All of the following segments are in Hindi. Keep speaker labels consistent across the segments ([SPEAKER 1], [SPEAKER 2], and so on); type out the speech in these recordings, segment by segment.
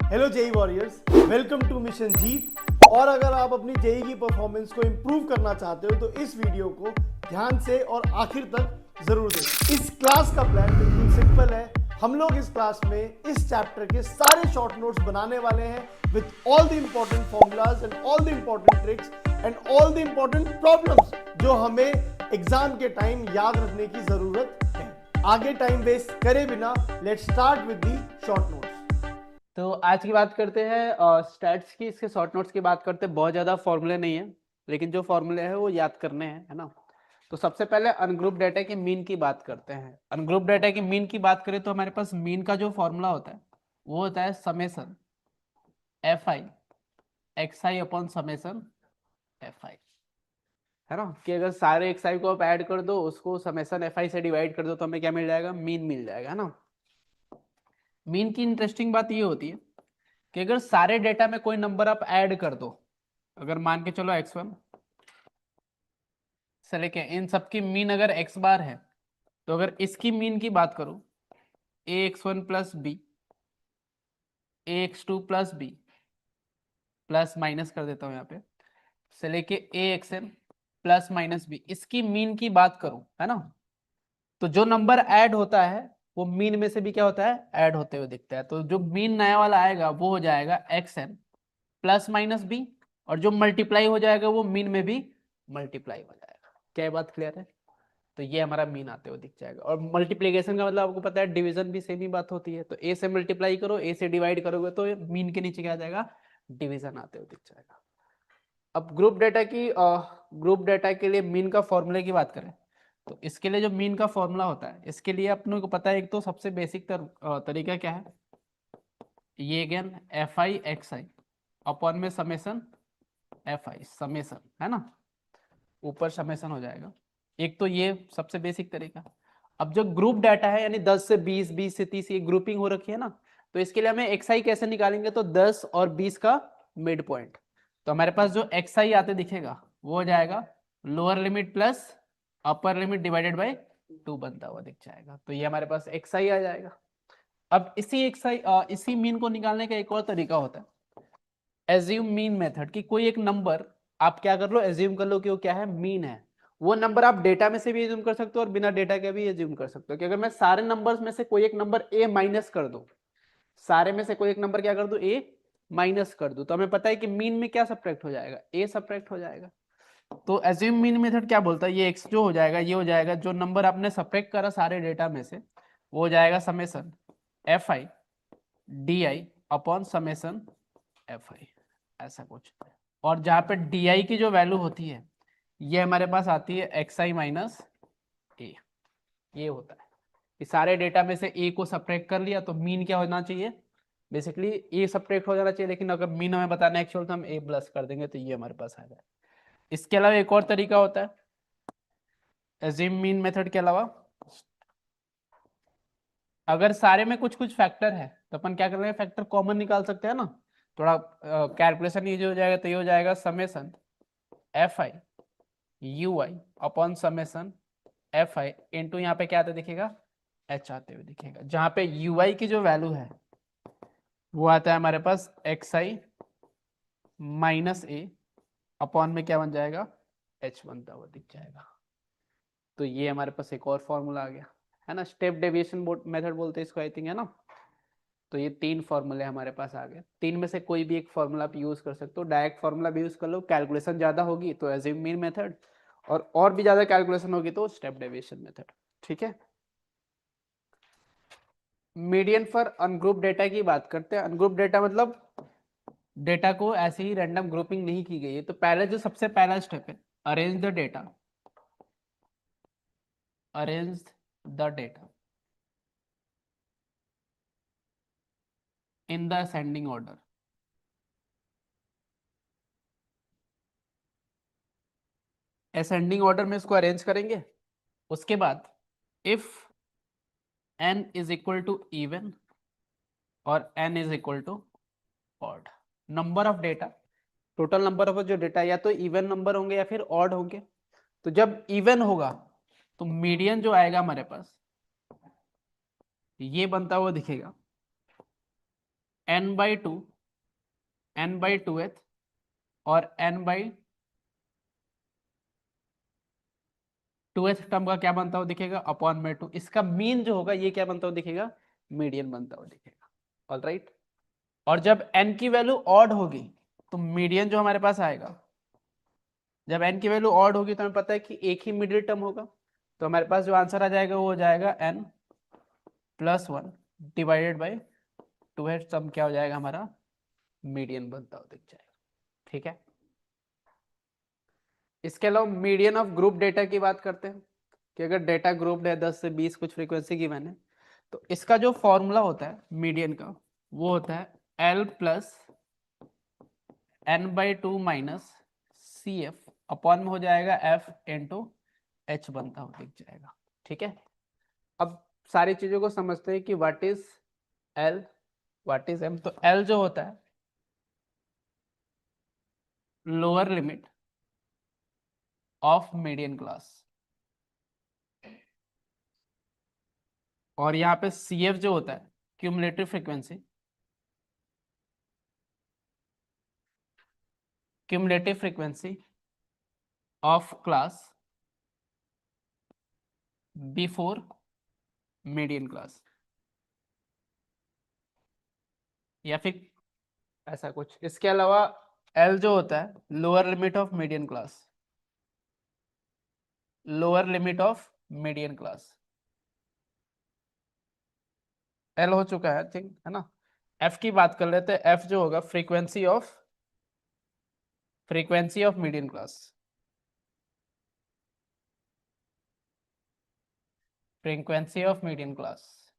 [SPEAKER 1] Hello JE warriors, welcome to mission Jeet. और अगर आप अपनी जेई की परफॉर्मेंस को इंप्रूव करना चाहते हो तो इस वीडियो को ध्यान से और आखिर तक जरूर देखें। इस क्लास का प्लान बिल्कुल सिंपल है। हम लोग इस क्लास में इस चैप्टर के सारे शॉर्ट नोट्स बनाने वाले हैं with all the important formulas and all the important tricks and all the important problems जो हमें एग्जाम के टाइम याद रखने की जरूरत है। आगे टाइम वेस्ट करे बिना let's start with the short notes.
[SPEAKER 2] तो आज की बात करते हैं स्टैट्स की। इसके शॉर्ट नोट्स की बात करते हैं। बहुत ज़्यादा फॉर्मूले नहीं है, लेकिन जो फॉर्मूले हैं वो याद करने हैं, है ना। तो सबसे पहले अनग्रुप डेटा की मीन की बात करते हैं। अनग्रुप डेटा की मीन की बात करें तो हमारे पास मीन का जो फॉर्मूला होता है वो होता है summation F i x I upon summation F I, है ना। कि अगर सारे एक्स आई को आप ऐड कर दो, उसको समेसन एफ आई से डिवाइड कर दो तो हमें क्या मिल जाएगा, मीन मिल जाएगा, है ना। मीन की इंटरेस्टिंग बात ये होती है कि अगर सारे डेटा में कोई नंबर आप ऐड कर दो, अगर मान के चलो x1 से लेके इन सबकी मीन अगर x बार है, तो अगर इसकी मीन की बात करूं ax1 plus B ax2 plus B plus minus कर देता हूं यहाँ पे से लेके axn प्लस माइनस बी, इसकी मीन की बात करूं, है ना, तो जो नंबर ऐड होता है वो मीन में से भी क्या होता है, ऐड होते हुए दिखता है। तो जो मीन नया वाला आएगा वो हो जाएगा xn प्लस माइनस बी, और जो मल्टीप्लाई हो जाएगा वो मीन में भी मल्टीप्लाई हो जाएगा। क्या ये बात क्लियर है। तो ये हमारा मीन आते हुए दिख जाएगा। और मल्टीप्लीकेशन का मतलब आपको पता है, डिवीजन भी सेम ही बात होती है। तो ए से मल्टीप्लाई करो, ए से डिवाइड करोगे तो मीन के नीचे क्या आ जाएगा, डिवीजन आते हुए दिख जाएगा। अब ग्रुप डेटा के लिए मीन का फॉर्मूले की बात करें तो इसके लिए जो मीन का फॉर्मूला होता है, इसके लिए अपने को पता है, एक तो सबसे बेसिक तरीका क्या है, ये again F i x I upon में समेसन एफ आई समेसन, है ना, ऊपर समेसन हो जाएगा। एक तो ये सबसे बेसिक तरीका। अब जो ग्रुप डाटा है यानी 10 से 20, 20 से 30 ये ग्रुपिंग हो रखी है ना, तो इसके लिए हमें एक्स आई कैसे निकालेंगे, तो 10 और 20 का मिड पॉइंट। तो हमारे पास जो एक्स आई आते दिखेगा वो हो जाएगा lower limit plus upper limit divided by 2 बनता हुआ दिख जाएगा। तो ये हमारे पास एक्स आई आ जाएगा। अब इसी मीन को निकालने का एक और तरीका होता है, एज्यूम मीन मेथड। कि कोई एक नंबर आप क्या कर लो, एज्यूम कर लो कि वो क्या है, मीन है। वो नंबर आप डेटा में से भी एज्यूम कर सकते हो और बिना डेटा के भी एज्यूम कर सकते हो। कि अगर मैं सारे नंबर्स में से कोई एक नंबर ए माइनस कर दूं, सारे में से कोई एक नंबर क्या कर दूं, ए माइनस कर दूं, तो हमें पता है कि मीन में क्या सब्ट्रैक्ट हो जाएगा, ए सब्ट्रैक्ट हो जाएगा। तो एज्यूम मीन मेथड क्या बोलता है, ये एक्स जो हो जाएगा, ये हो जाएगा जो नंबर आपने सब्ट्रैक्ट करा सारे डेटा में से, वो हो जाएगा summation F I D I upon summation F I, ऐसा कुछ। और जहां पे डी आई की जो वैल्यू होती है ये हमारे पास आती है एक्स आई माइनस ए। ये होता है कि सारे डेटा में से ए को सब्ट्रैक्ट कर लिया तो मीन क्या होना चाहिए, बेसिकली ए सब्ट्रैक्ट हो जाना चाहिए, लेकिन अगर मीन हमें बताना है एक्चुअल तो हम ए प्लस कर देंगे, तो ये हमारे पास आ जाए। इसके अलावा एक और तरीका होता है एज्यूम मीन मेथड के अलावा, अगर सारे में कुछ कुछ फैक्टर है तो अपन क्या कर रहे हैं, फैक्टर कॉमन निकाल सकते हैं ना। थोड़ा कैलकुलेशन ये जो हो जाएगा, तो ये हो जाएगा summation F I you I upon summation F I into यहाँ पे क्या आते दिखेगा, एच आते हुए दिखेगा। जहां पे यू आई की जो वैल्यू है वो आता है हमारे पास x i minus A upon में क्या बन जाएगा, एच बनता हुआ दिख जाएगा। तो ये हमारे पास एक और फॉर्मूला आ गया, है ना। स्टेप डेविएशन मेथड बोलते हैं इसको, आई थिंक, है ना। तो ये 3 फॉर्मूले हमारे पास आ गए। 3 में से कोई भी एक फॉर्मूला आप यूज कर सकते हो, डायरेक्ट फॉर्मूला भी यूज कर लो, कैलकुलेशन ज्यादा होगी तो एज्यूम मीन मेथड, और भी ज्यादा कैलकुलेशन होगी तो स्टेप डेविएशन मेथड, ठीक है। मीडियन फॉर अनग्रुप डेटा की बात करते हैं। अनग्रुप डेटा मतलब डेटा को ऐसे ही रैंडम ग्रुपिंग नहीं की गई है। तो पहले जो सबसे पहला स्टेप है, arrange the data, arrange the data in the ascending order. Ascending order में इसको अरेंज करेंगे। उसके बाद if n is equal to even और n is equal to odd, number of data, total number of जो डेटा या तो इवन नंबर होंगे या फिर ऑड होंगे। तो जब इवन होगा तो मीडियन जो आएगा हमारे पास ये बनता हुआ दिखेगा n/2 n/2th और n/2th टर्म का क्या बनता हुआ दिखेगा अपॉन में 2, इसका मीन जो होगा ये क्या बनता हुआ दिखेगा मीडियन बनता हुआ दिखेगा। ऑलराइट, और जब n की वैल्यू ऑड होगी तो मीडियन जो हमारे पास आएगा, जब n की वैल्यू ऑड होगी तो हमें पता है कि एक ही मिडिल टर्म होगा, तो हमारे पास जो आंसर आ जाएगा वो हो जाएगा n+1 डिवाइडेड बाई 2 सम क्या हो जाएगा हमारा मीडियन बनता हुआ दिख जाएगा। ठीक है, इसके अलावा मीडियन ऑफ ग्रुप डेटा की बात करते हैं कि अगर डेटा ग्रुप है 10 से 20 कुछ फ्रीक्वेंसी की मैंने, तो इसका जो फॉर्मूला होता है मीडियन का वो होता है L+n/2 माइनस CF अपॉन में हो जाएगा F इंटू H बनता हुआ दिख जाएगा। ठीक है, अब सारी चीजों को समझते हैं कि what is L what is M। तो L जो होता है lower limit of median class, और यहाँ पे CF जो होता है cumulative frequency, cumulative frequency of class before median class, या फिर ऐसा कुछ। इसके अलावा L जो होता है lower limit of median class, lower limit of median class L हो चुका है थिंक, है ना। F की बात कर लेते हैं, F जो होगा frequency of median class, frequency of median class,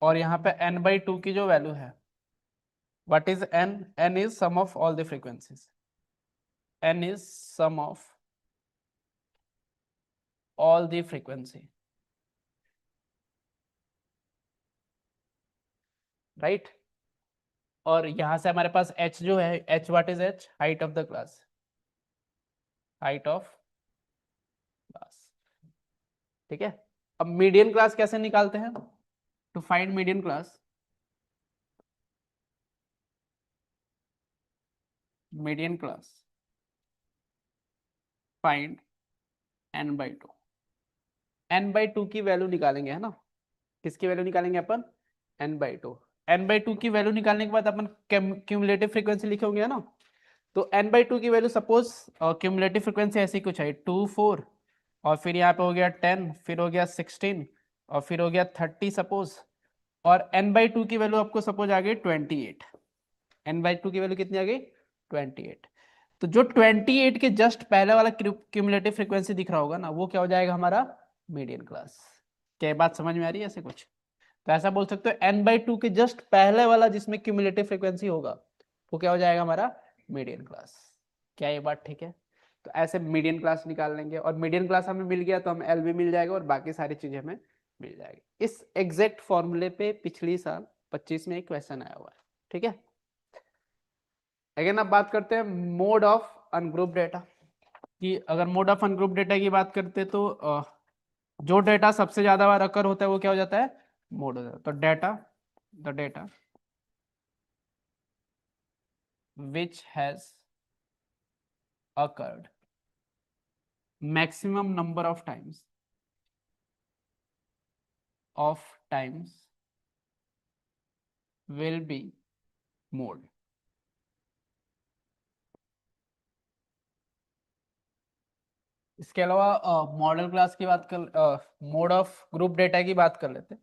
[SPEAKER 2] और यहाँ पे n/2 की जो वैल्यू है what is n is sum of all the frequencies, n is sum of all the frequency, right. और यहां से हमारे पास h जो है h what is h height of the class, height of class. ठीक है, अब मीडियन क्लास कैसे निकालते हैं, to find median class, median class find n/2, n/2 की वैल्यू निकालेंगे, है ना। किसकी वैल्यू निकालेंगे अपन n/2, n/2 की वैल्यू निकालने के बाद अपन क्यूमुलेटिव फ्रीक्वेंसी लिखेंगे, है ना। तो n/2 की वैल्यू सपोज क्यूमुलेटिव फ्रीक्वेंसी ऐसी कुछ है 2 4, और फिर यहाँ पे हो गया 10, फिर हो गया 16, और फिर हो गया 30 सपोज, और n/2 की वैल्यू आपको सपोज आ गई 28, n/2 की वैल्यू कितनी आ गई 28। तो जो 28 के जस्ट पहले वाला क्यूमुलेटिव फ्रीक्वेंसी दिख रहा होगा ना वो क्या हो जाएगा हमारा मीडियन क्लास। क्या ये बात समझ में आ रही है ऐसे कुछ, तो ऐसा बोल सकते हो n/2 के जस्ट पहले वाला जिसमें क्यूमुलेटिव फ्रीक्वेंसी होगा वो क्या हो जाएगा हमारा मीडियन क्लास। क्या ये बात ठीक है, तो ऐसे मीडियन क्लास निकाल लेंगे, और मीडियन क्लास हमें मिल गया तो हमें L भी मिल जाएगा और बाकी सारी चीजें हमें मिल जाएगी। इस एग्जैक्ट फॉर्मूले पे पिछली साल 25 में एक क्वेश्चन आया हुआ है। ठीक है, अगेन अब बात करते हैं मोड ऑफ अनग्रुप डेटा कि अगर मोड ऑफ अनग्रुप डेटा की बात करते हैं तो जो डेटा सबसे ज्यादा बार अकर होता है वो क्या हो जाता है मोड हो जाता है। तो the data which has occurred maximum number of times will be mode। इसके अलावा मॉडल क्लास की बात कर, मोड ऑफ ग्रुप डेटा की बात कर लेते हैं।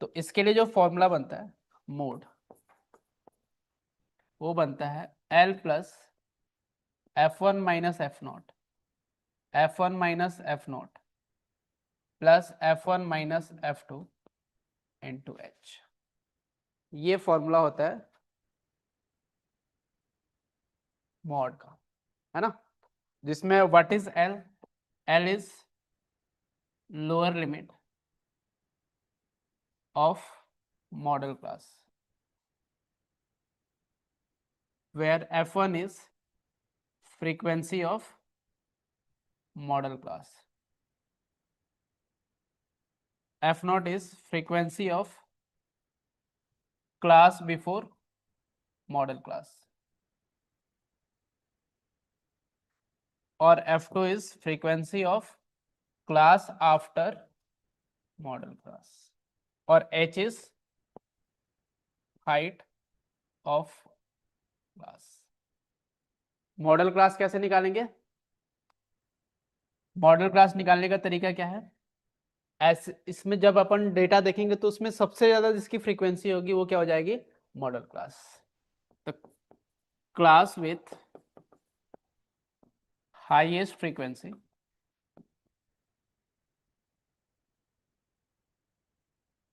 [SPEAKER 2] तो इसके लिए जो फॉर्मूला बनता है मोड वो बनता है L+F1 minus F0 plus F1 minus F2 into H। ये फॉर्मूला होता है मॉड का, है ना, जिसमें what is L is lower limit of model class where F1 is frequency of model class, F0 is frequency of class before model class, और F2 is frequency of class after model class, और H is height of class. Model class कैसे निकालेंगे? मॉडल क्लास निकालने का तरीका क्या है? ऐसे इसमें जब अपन डेटा देखेंगे तो उसमें सबसे ज्यादा जिसकी फ्रीक्वेंसी होगी वो क्या हो जाएगी? Model class. तो class with highest frequency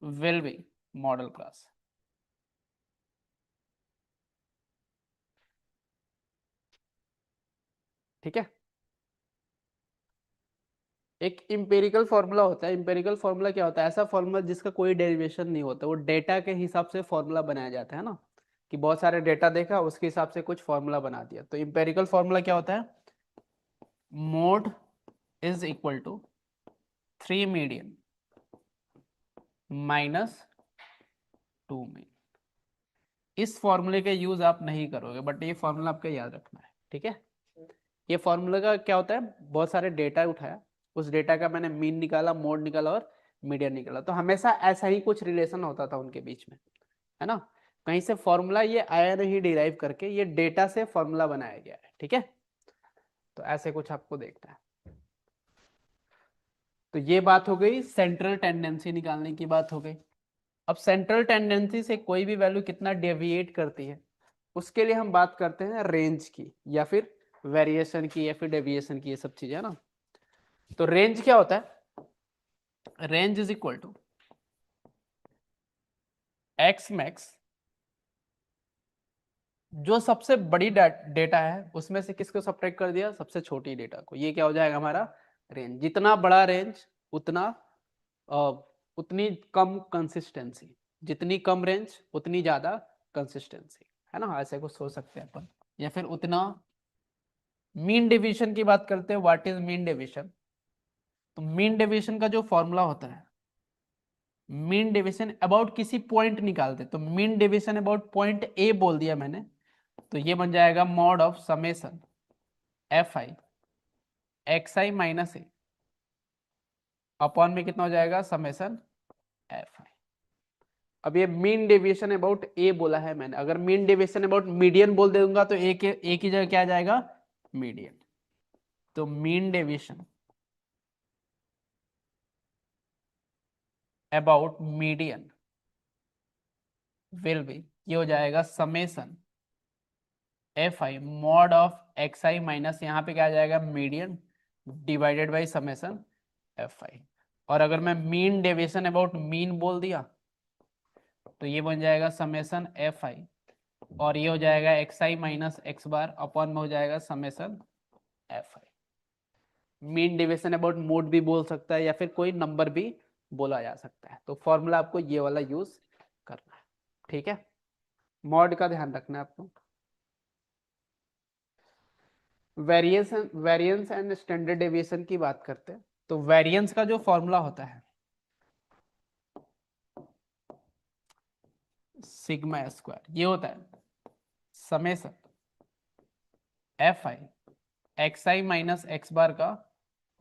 [SPEAKER 2] will be model class. ठीक है। एक इंपेरिकल फॉर्मूला होता है। इंपेरिकल फॉर्मूला क्या होता है? ऐसा फॉर्मूला जिसका कोई डेरिवेशन नहीं होता, वो डेटा के हिसाब से फॉर्मूला बनाया जाता है ना, कि बहुत सारे डेटा देखा उसके हिसाब से कुछ फॉर्मूला बना दिया। तो इंपेरिकल फॉर्मूला क्या होता है? Mode is equal to 3 median minus 2 mean. इस फॉर्मूले का यूज आप नहीं करोगे, बट ये फॉर्मूला आपको याद रखना है। ठीक है। ये फॉर्मूला का क्या होता है? बहुत सारे डेटा उठाया, उस डेटा का मैंने मीन निकाला, मोड निकाला और मीडियन निकाला। तो हमेशा ऐसा ही कुछ रिलेशन होता था उनके बीच में, है ना। कहीं से फॉर्मूला ये आया नहीं डिराइव करके, ये डेटा से फॉर्मूला बनाया गया है। ठीक है। तो ऐसे कुछ आपको देखना है। तो ये बात हो गई, सेंट्रल टेंडेंसी निकालने की बात हो गई। अब सेंट्रल टेंडेंसी से कोई भी वैल्यू कितना डेविएट करती है, उसके लिए हम बात करते हैं रेंज की, या फिर वेरिएशन की, या फिर डेविएशन की, ये सब चीजें, है ना। तो रेंज क्या होता है? Range is equal to x max, जो सबसे बड़ी डेटा है उसमें से किसको सब्ट्रैक्ट कर दिया? सबसे छोटी डेटा को। ये क्या हो जाएगा हमारा? रेंज। जितना बड़ा रेंज उतना उतनी कम कंसिस्टेंसी, जितनी कम रेंज उतनी ज्यादा कंसिस्टेंसी, है ना। ऐसे कुछ सोच सकते हैं अपन। या फिर उतना, मीन डेविएशन की बात करते हैं। What is mean deviation? तो मीन डेविएशन का जो फॉर्मूला होता है, मीन डेविएशन अबाउट किसी पॉइंट निकालते, तो mean deviation about point A बोल दिया मैंने, तो ये बन जाएगा mod of summation f i x i minus A upon में कितना हो जाएगा? समेशन एफ आई। अब ये मीन डेविएशन अबाउट ए बोला है मैंने, अगर मीन डेविएशन अबाउट मीडियन बोल दूंगा तो ए की जगह क्या आ जाएगा? मीडियन। तो mean deviation about median will be, ये हो जाएगा summation f I mod of x i minus, यहाँ पे क्या आ जाएगा? Median divided by summation f आई। और अगर मैं मीन डेविएशन अबाउट मीन बोल दिया तो ये बन जाएगा समेशन एफ आई, और ये हो जाएगा x i minus x bar upon में हो जाएगा summation f I. Mean deviation about mode भी बोल सकता है, या फिर कोई नंबर भी बोला जा सकता है। तो फॉर्मूला आपको ये वाला यूज करना है। ठीक है। मॉड का ध्यान रखना है आपको। वेरिएंस एंड स्टैंडर्ड डेविएशन की बात करते हैं। तो वेरिएंस का जो फॉर्मूला होता है सिग्मा स्क्वायर, ये होता है summation f i x i minus x bar का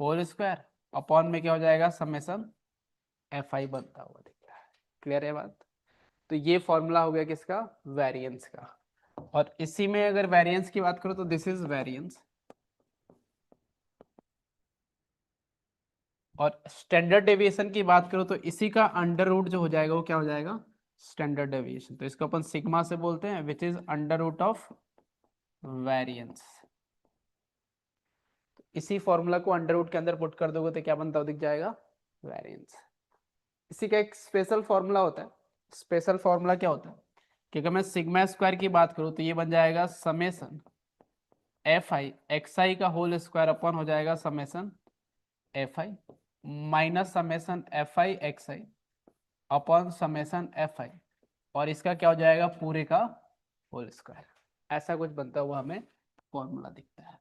[SPEAKER 2] होल स्क्वायर अपॉन में क्या हो जाएगा? समेशन एफ आई बनता हुआ दिख रहा है। क्लियर है बात? तो ये फॉर्मूला हो गया किसका? वेरिएंस का। और इसी में अगर वेरिएंस की बात करो तो दिस इज वेरिएंस, और स्टैंडर्ड डेविएशन की बात करो तो इसी का अंडर रूट जो हो जाएगा वो क्या हो जाएगा? Standard deviation. तो इसको अपन सिग्मा से बोलते हैं, which is under root of variance. इसी फॉर्मूला को अंडर रूट के अंदर पुट कर दोगे तो क्या बनता हो दिख जाएगा? वेरिएंस। इसी का एक स्पेशल फॉर्मूला होता है। स्पेशल फॉर्मूला क्या होता है कि अगर मैं सिग्मा स्क्वायर की बात करूं तो ये बन जाएगा समेशन एफ आई एक्स आई का होल स्क्वायर अपॉन हो जाएगा summation f I minus summation f i x I upon summation f आई, और इसका क्या हो जाएगा? पूरे का होल स्क्वायर। ऐसा कुछ बनता हुआ हमें फॉर्मूला दिखता है।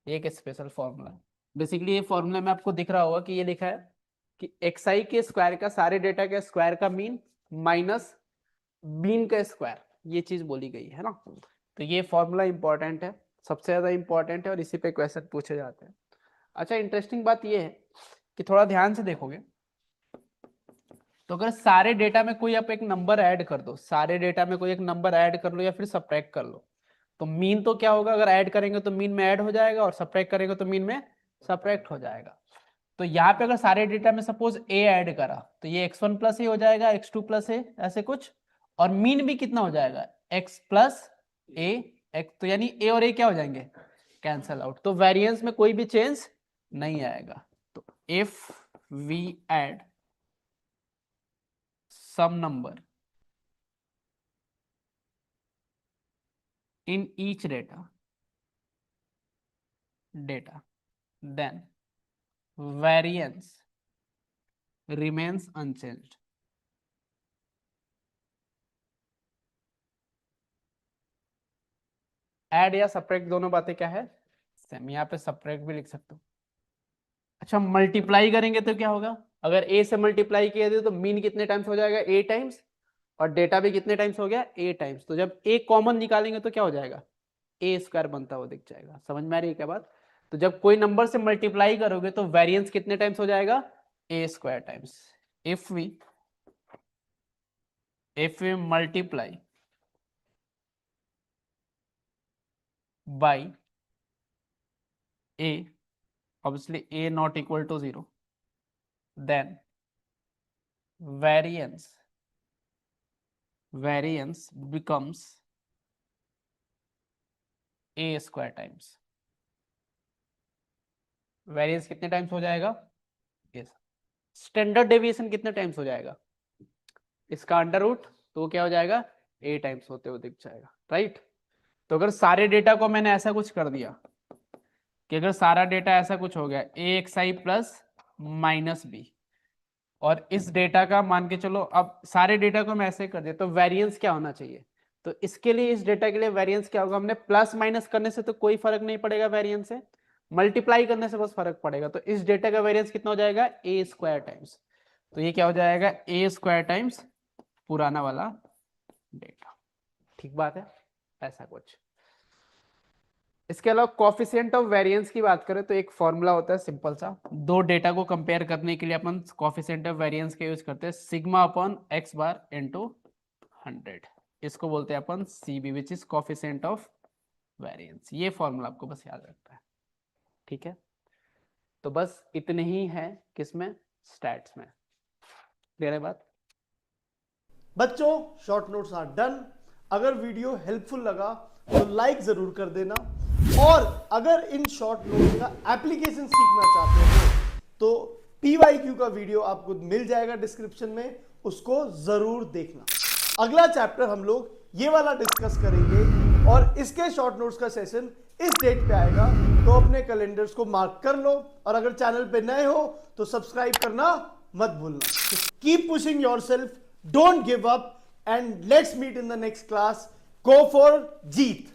[SPEAKER 2] एक स्पेशल फॉर्मूला। बेसिकली ये फॉर्मूला में आपको दिख रहा होगा कि ये लिखा है कि एक्स आई के स्क्वायर का, सारे डेटा के स्क्वायर का मीन माइनस मीन का स्क्वायर, ये चीज बोली गई है ना। तो ये फॉर्मूला इंपॉर्टेंट है, सबसे ज्यादा इंपॉर्टेंट है और इसी पे क्वेश्चन पूछे जाते हैं। अच्छा, इंटरेस्टिंग बात ये है कि थोड़ा ध्यान से देखोगे तो अगर सारे डेटा में कोई आप एक नंबर ऐड कर दो, सारे डेटा में कोई एक नंबर ऐड कर लो या फिर सब्ट्रैक्ट कर लो, तो मीन तो क्या होगा, अगर ऐड करेंगे तो मीन में ऐड हो जाएगा और सब्ट्रैक्ट करेंगे तो मीन में सब्ट्रैक्ट हो जाएगा। तो यहाँ पे अगर सारे डेटा में सपोज ए ऐड करा तो ये x1 प्लस ए हो जाएगा, x2 प्लस ए, ऐसे कुछ, और मीन भी कितना हो जाएगा, x प्लस ए एक्स, तो यानी ए और ए क्या हो जाएंगे, कैंसल आउट, तो वेरिएंस में कोई भी चेंज नहीं आएगा। तो if we add some number in each data then variance remains unchanged। Add या सब्ट्रैक्ट दोनों बातें क्या है, सेम, यहाँ पे सब्ट्रैक्ट भी लिख सकते हो। अच्छा, मल्टीप्लाई करेंगे तो क्या होगा, अगर ए से मल्टीप्लाई किया तो मीन कितने टाइम्स हो जाएगा, ए टाइम्स, और डेटा भी कितने टाइम्स हो गया, ए टाइम्स, तो जब ए कॉमन निकालेंगे तो क्या हो जाएगा, ए स्क्वायर बनता हुआ दिख जाएगा। समझ में आ रही है क्या बात। तो जब कोई नंबर से मल्टीप्लाई करोगे तो वेरिएंस कितने टाइम्स हो जाएगा, a square times. If we multiply by a, obviously a not equal to 0, then variance becomes a square times। Variance कितने टाइम्स हो जाएगा, yes। स्टैंडर्ड डेविएशन कितने टाइम्स हो जाएगा, इसका अंडर रूट, तो वो क्या हो जाएगा, a टाइम्स होते हुए दिख जाएगा, राइट। तो अगर सारे डेटा को मैंने ऐसा कुछ कर दिया कि अगर सारा डेटा ऐसा कुछ हो गया ए एक्स आई प्लस माइनस बी, और इस डेटा का मान के चलो, अब सारे डेटा को मैं ऐसे कर दिया, तो वेरिएंस क्या होना चाहिए, तो इसके लिए, इस डेटा के लिए वेरिएंस क्या होगा, हमने प्लस माइनस करने से तो कोई फर्क नहीं पड़ेगा वेरिएंस से, मल्टीप्लाई करने से बस फर्क पड़ेगा। तो इस डेटा का वेरिएंस कितना हो जाएगा, ए स्क्वायर टाइम्स, तो ये क्या हो जाएगा, ए स्क्वायर टाइम्स पुराना वाला डेटा। ठीक बात है, ऐसा कुछ। इसके अलावा कोफिशिएंट ऑफ वेरिएंस की बात करें तो एक फॉर्मूला होता है सिंपल सा, दो डेटा को कंपेयर करने के लिए अपन कोफिशिएंट ऑफ वेरिएंस का यूज करते हैं, sigma upon x bar into 100, इसको बोलते हैं अपन CV, which is coefficient of variance. ये फॉर्मूला आपको बस याद रखना है, ठीक है। तो बस इतने ही है किसमें, स्टैट्स में। क्लियर है बात।
[SPEAKER 1] बच्चों, शॉर्ट नोट्स आर डन। अगर वीडियो हेल्पफुल लगा तो लाइक जरूर कर देना, और अगर इन शॉर्ट नोट्स का एप्लीकेशन सीखना चाहते हो तो PYQ का वीडियो आपको मिल जाएगा डिस्क्रिप्शन में, उसको जरूर देखना। अगला चैप्टर हम लोग ये वाला डिस्कस करेंगे और इसके शॉर्ट नोट्स का सेशन इस डेट पे आएगा, तो अपने कैलेंडर्स को मार्क कर लो, और अगर चैनल पे नए हो तो सब्सक्राइब करना मत भूलना। Keep pushing yourself, don't give up, and let's meet in the next class. Go for Jeet.